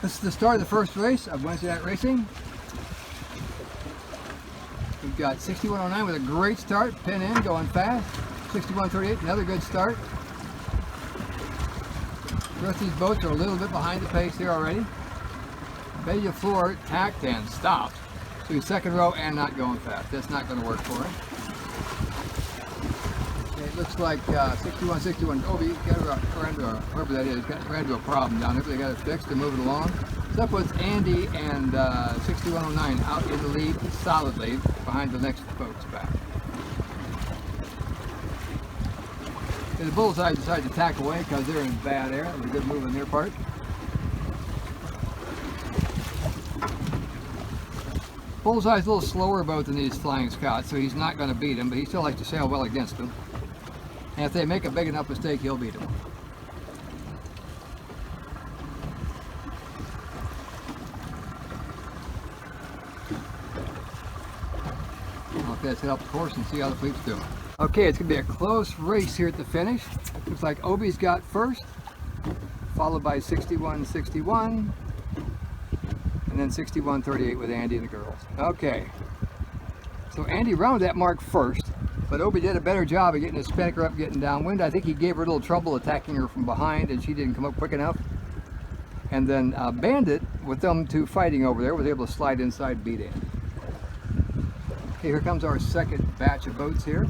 This is the start of the first race of Wednesday Night Racing. We've got 6109 with a great start, pin in, going fast. 6138, another good start. The rest of these boats are a little bit behind the pace here already. Bayou Floor tacked and stopped. So he's second row and not going fast. That's not going to work for him. It looks like 6161. Obi ran whoever that is, ran into a problem down there, but they got it fixed to move it along. So that puts Andy and 6109 out in the lead solidly behind the next boats back. And the Bullseye decided to tack away because they're in bad air. That was a good move on their part. Bullseye's a little slower boat than these Flying Scots, so he's not going to beat him, but he still likes to sail well against them. And if they make a big enough mistake, he'll beat them. Okay, let's head up the course and see how the fleet's doing. Okay, it's going to be a close race here at the finish. Looks like Obi's got first, followed by 6161, and then 6138 with Andy and the girls. Okay, so Andy rounded that mark first, but Obi did a better job of getting his spinnaker up, getting downwind. I think he gave her a little trouble attacking her from behind, and she didn't come up quick enough. And then Bandit, with them two fighting over there, was able to slide inside and beat Andy. Okay, here comes our second batch of boats here.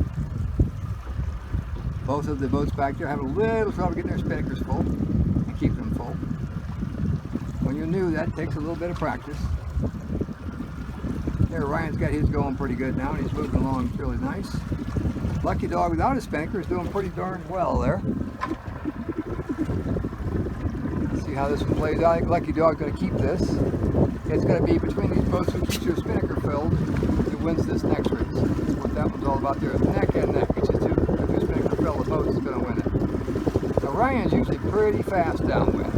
Both of the boats back there have a little trouble getting their spinnakers full and keeping them full. When you're new, that takes a little bit of practice. There, Ryan's got his going pretty good now, and he's moving along really nice. Lucky Dog without a spinnaker is doing pretty darn well there. Let's see how this one plays out. I think Lucky Dog's going to keep this. It's going to be between these boats who keeps their spinnaker filled who wins this next race. That's what that one's all about there. Neck and neck, which is two spinnaker fill the boats is going to win it. Now Ryan's usually pretty fast downwind.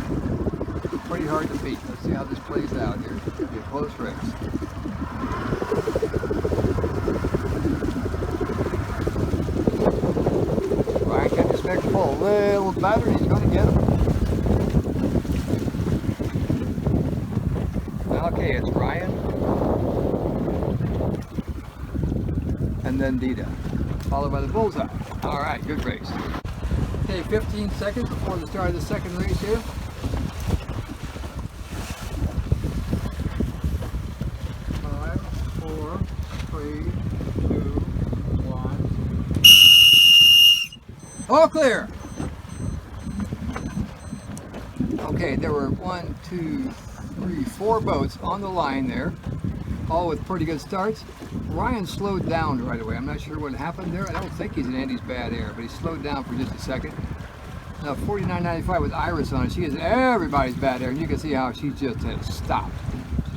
Pretty hard to beat. Let's see how this plays out here. It's going to be a close race. Ryan kept his spinnaker full a little better. He's going to get him. Okay, it's Ryan. And then Dita. Followed by the Bullseye. Alright, good race. Okay, 15 seconds before the start of the second race here. 5, 4, 3, 2, 1. All clear! Okay, there were 1, 2, 3, 4 boats on the line there, all with pretty good starts. Ryan slowed down right away. I'm not sure what happened there. I don't think he's in Andy's bad air, but he slowed down for just a second. Now 49.95 with Iris on it. She is everybody's bad air, and you can see how she just has stopped.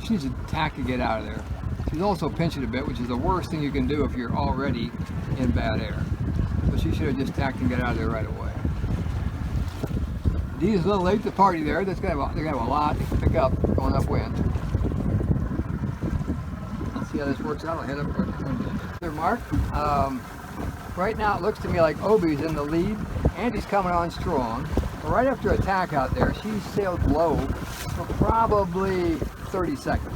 She needs to tack to get out of there. She's also pinching a bit, which is the worst thing you can do if you're already in bad air. So she should have just tacked and get out of there right away. Dee's a little late to the party there. They're going to have a lot to pick up going upwind. Let's see how this works out. I'll head up there. Mark. Right now it looks to me like Obi's in the lead. Andy's coming on strong. But right after attack out there, she sailed low for probably 30 seconds.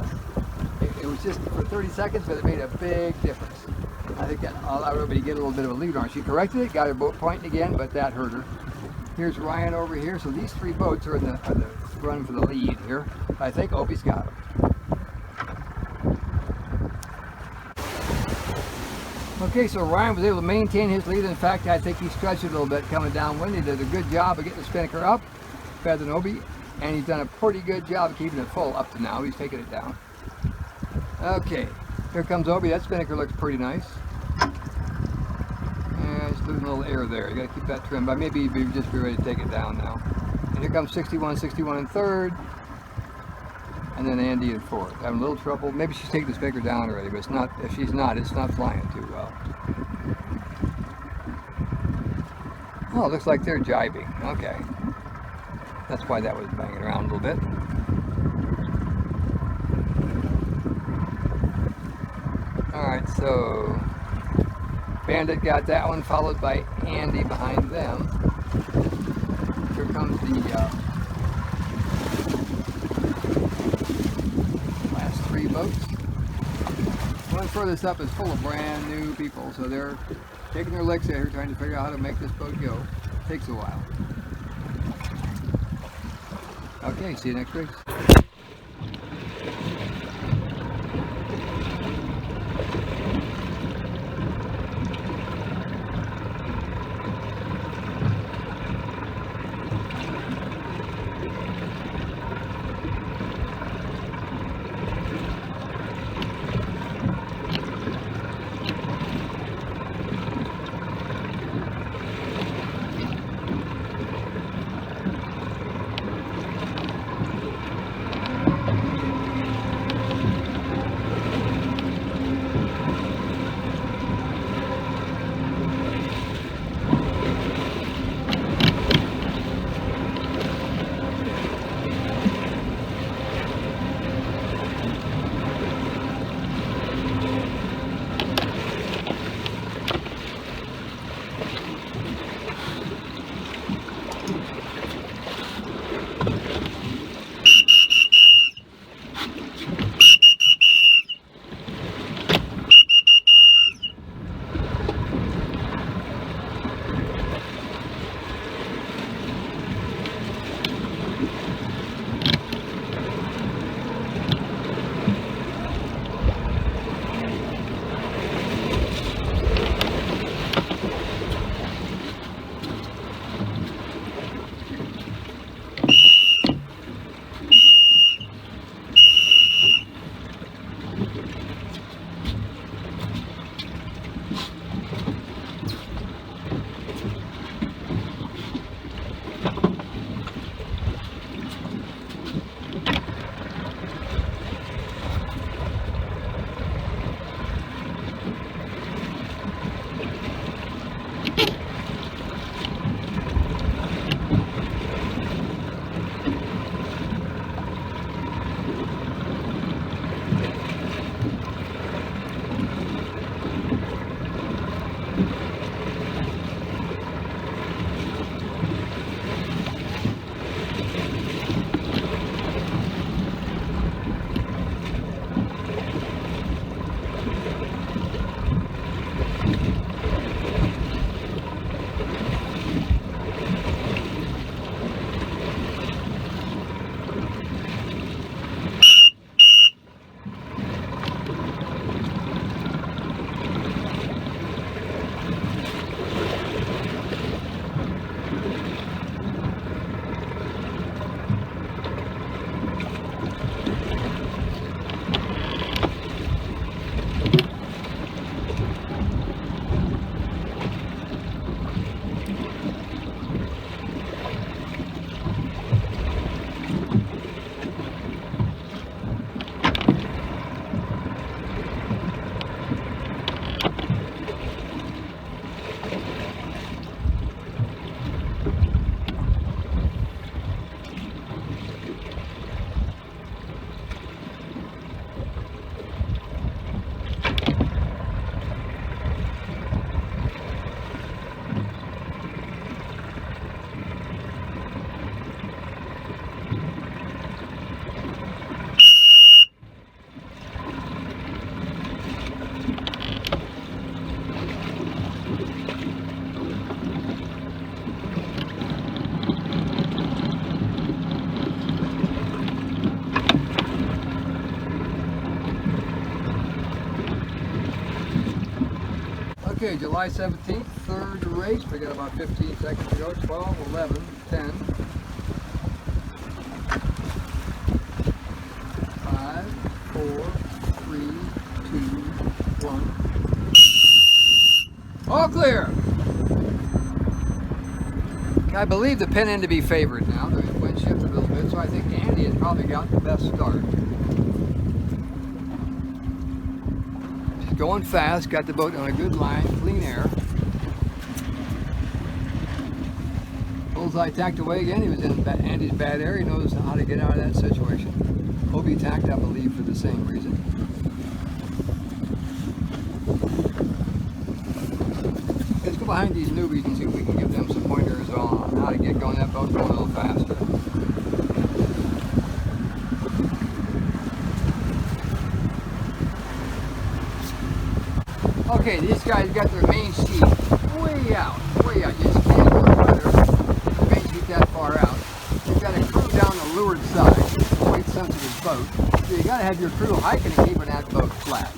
It was just for 30 seconds, but it made a big difference. I think that allowed everybody to get a little bit of a lead on her. She corrected it, got her boat pointing again, but that hurt her. Here's Ryan over here. So these three boats are in the run for the lead here. I think Obi's got them. Okay, so Ryan was able to maintain his lead. In fact, I think he stretched it a little bit coming downwind. He did a good job of getting the spinnaker up, better than Obi, and he's done a pretty good job of keeping it full up to now. He's taking it down. Okay, here comes Obi. That spinnaker looks pretty nice. And he's losing a little air there. You got to keep that trim, but maybe he'd just be ready to take it down now. And here comes 61 in third. And then Andy in fourth. Having a little trouble. Maybe she's taking the spinnaker down already, but it's not. If she's not, it's not flying too well. Oh, it looks like they're jibing. Okay. That's why that was banging around a little bit. Alright, so Bandit got that one, followed by Andy behind them. Here comes the furthest up is full of brand new people, so they're taking their licks out here trying to figure out how to make this boat go. Takes a while. Okay, see you next race. Okay, July 17th, third race. We got about 15 seconds to go. 12, 11, 10, 5, 4, 3, 2, 1. All clear! I believe the pin end to be favored now. The wind shifted a little bit, so I think Andy has probably got the best start. Going fast, got the boat on a good line, clean air. Bullseye tacked away again. He was in Andy's bad air. He knows how to get out of that situation. Obi tacked, I believe, for the same reason. Let's go behind these newbies and see if we can give them some pointers on how to get going that boat going a little faster. Okay, these guys got their main sheet way out, way out. You just can't go further. The main sheet that far out. You've got a crew down the leeward side. It's a weight sensitive boat. So you got to have your crew hiking and keeping that boat flat.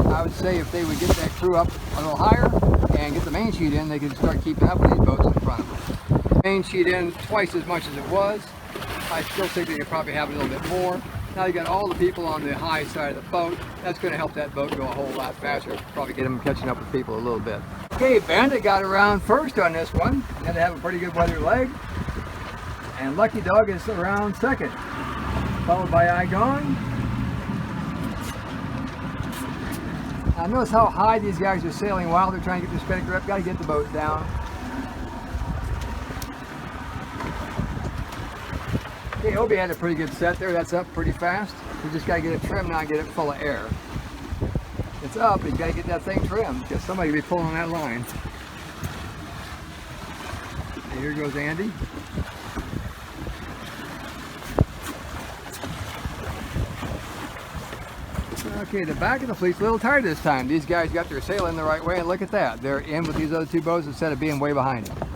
I would say if they would get that crew up a little higher and get the main sheet in, they could start keeping up with these boats in front of them. Main sheet in twice as much as it was. I still think they could probably have a little bit more. Now you got all the people on the high side of the boat. That's going to help that boat go a whole lot faster. Probably get them catching up with people a little bit. Okay, Bandit got around first on this one. Had to have a pretty good weather leg. And Lucky Dog is around second, followed by iGone. Now notice how high these guys are sailing while they're trying to get their spinnaker up. Got to get the boat down. Okay, Obi had a pretty good set there. That's up pretty fast. We just got to get it trimmed now and get it full of air. It's up, but you got to get that thing trimmed because somebody will be pulling that line. And here goes Andy. Okay, the back of the fleet's a little tired this time. These guys got their sail in the right way, and look at that. They're in with these other two boats instead of being way behind them.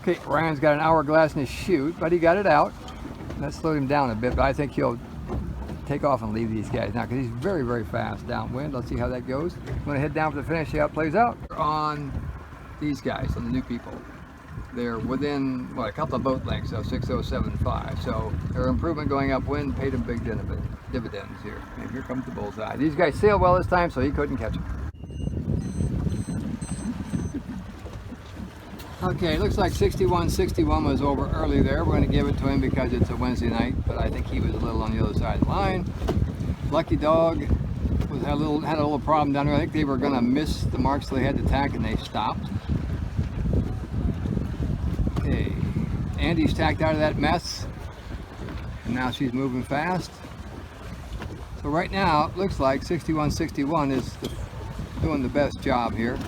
Okay, Ryan's got an hourglass in his chute, but he got it out. That slowed him down a bit, but I think he'll take off and leave these guys now because he's very, very fast downwind. Let's see how that goes. I'm going to head down for the finish, see how it plays out. On these guys, on the new people. They're within, what, a couple of boat lengths of 6075. So their improvement going upwind paid them big dividends here. And here comes the bullseye. These guys sailed well this time, so he couldn't catch them. Okay, looks like 6161 was over early there. We're going to give it to him because it's a Wednesday night, but I think he was a little on the other side of the line. Lucky Dog had a little problem down there. I think they were going to miss the mark, so they had to tack and they stopped. Okay, Andy's tacked out of that mess, and now she's moving fast. So right now, it looks like 6161 is doing the best job here,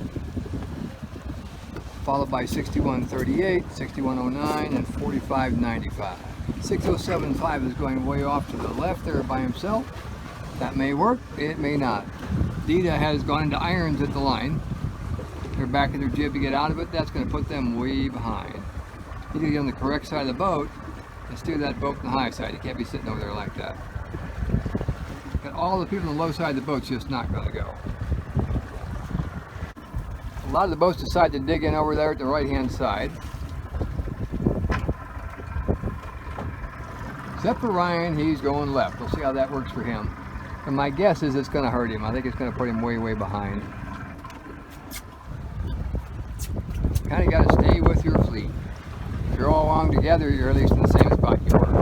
followed by 6138, 6109, and 4595. 6075 is going way off to the left there by himself. That may work, it may not. Dita has gone into irons at the line. They're back in their jib to get out of it. That's going to put them way behind. You need to get on the correct side of the boat and steer that boat from the high side. You can't be sitting over there like that. But all the people on the low side of the boat's just not going to go. A lot of the boats decide to dig in over there at the right hand side. Except for Ryan, he's going left. We'll see how that works for him. And my guess is it's going to hurt him. I think it's going to put him way, way behind. Kind of got to stay with your fleet. If you're all along together, you're at least in the same spot you were.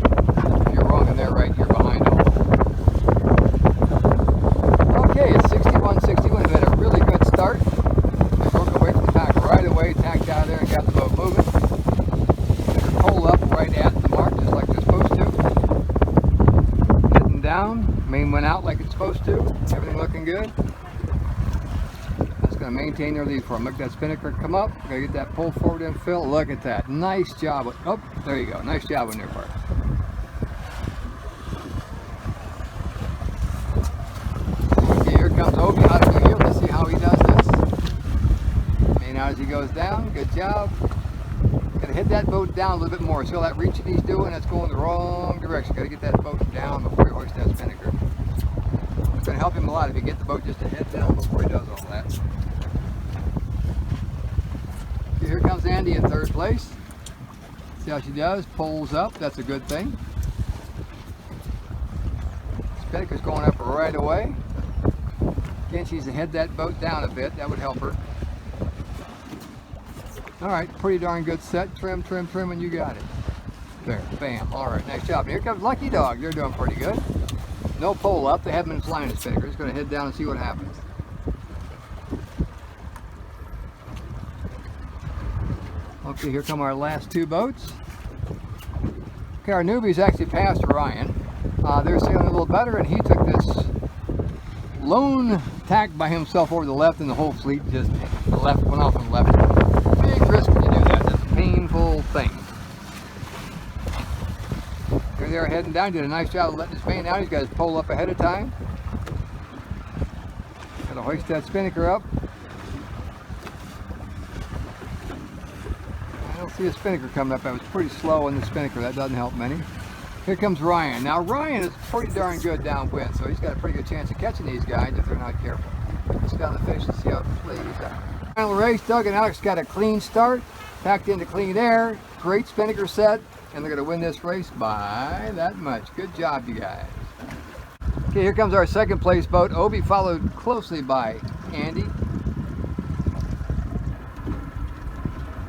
If you're wrong in there, right, you're behind all. Okay, it's 6161. We've had a really good start. They broke away from the pack right away, tacked out of there, and got the boat moving. They're pulled up right at the mark, just like they're supposed to. Heading down. Main went out like it's supposed to. Everything looking good. Going to maintain their lead for them. Look at that spinnaker come up. Got to get that pull forward and fill. Look at that. Nice job. Oh, there you go. Nice job on their part. Okay, here comes Obi out of here. Let's see how he does this. Main out as he goes down. Good job. Got to hit that boat down a little bit more. See all that reaching he's doing? That's going the wrong direction. Got to get that boat down before you hoist that spinnaker. It's going to help him a lot if you get the boat just a head down before he does all that. Here comes Andy in third place. See how she does? Pulls up. That's a good thing. Spinnaker's going up right away. Again, she's to head that boat down a bit. That would help her. All right, pretty darn good set. Trim, trim, trim, and you got it. There, bam. All right, nice job. And here comes Lucky Dog. They're doing pretty good. No pull up. They haven't been flying the spinnaker. Just going to head down and see what happens. Okay, here come our last two boats. Okay, our newbies actually passed Ryan. They're sailing a little better, and he took this lone tack by himself over the left, and the whole fleet just went off on the left. Big risk when you do that. That's a painful thing. Here they are heading down. Did a nice job of letting his main out. He's got his pole up ahead of time. Gotta hoist that spinnaker up. I don't see a spinnaker coming up. I was pretty slow on the spinnaker. That doesn't help many. Here comes Ryan. Now Ryan is pretty darn good downwind, so he's got a pretty good chance of catching these guys if they're not careful. Let's go on the fish and see how it plays out. Final race, Doug and Alex got a clean start, packed into clean air, great spinnaker set, and they're going to win this race by that much. Good job, you guys. Okay, here comes our second place boat. Obi followed closely by Andy.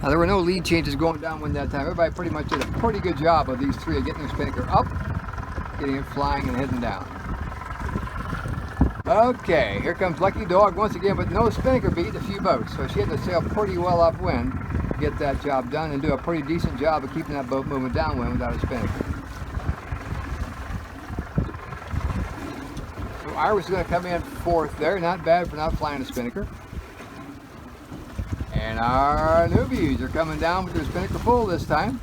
Now, there were no lead changes going downwind that time. Everybody pretty much did a pretty good job of these three of getting their spinnaker up, getting it flying and heading down. Okay, here comes Lucky Dog once again, but no spinnaker beat a few boats. So she had to sail pretty well upwind to get that job done and do a pretty decent job of keeping that boat moving downwind without a spinnaker. So Iris is going to come in fourth there. Not bad for not flying a spinnaker. And our newbies are coming down with their spinnaker full this time.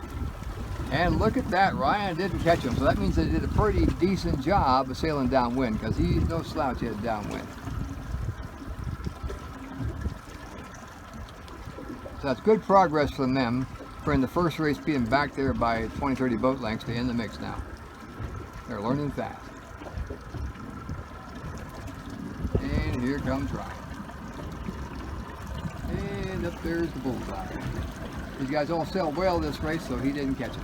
And look at that, Ryan didn't catch them. So that means they did a pretty decent job of sailing downwind, because he's no slouch at downwind. So that's good progress from them for in the first race being back there by 20-30 boat lengths to end the mix now. They're learning fast. And here comes Ryan. And up there's the bullseye. These guys all sailed well this race, so he didn't catch it.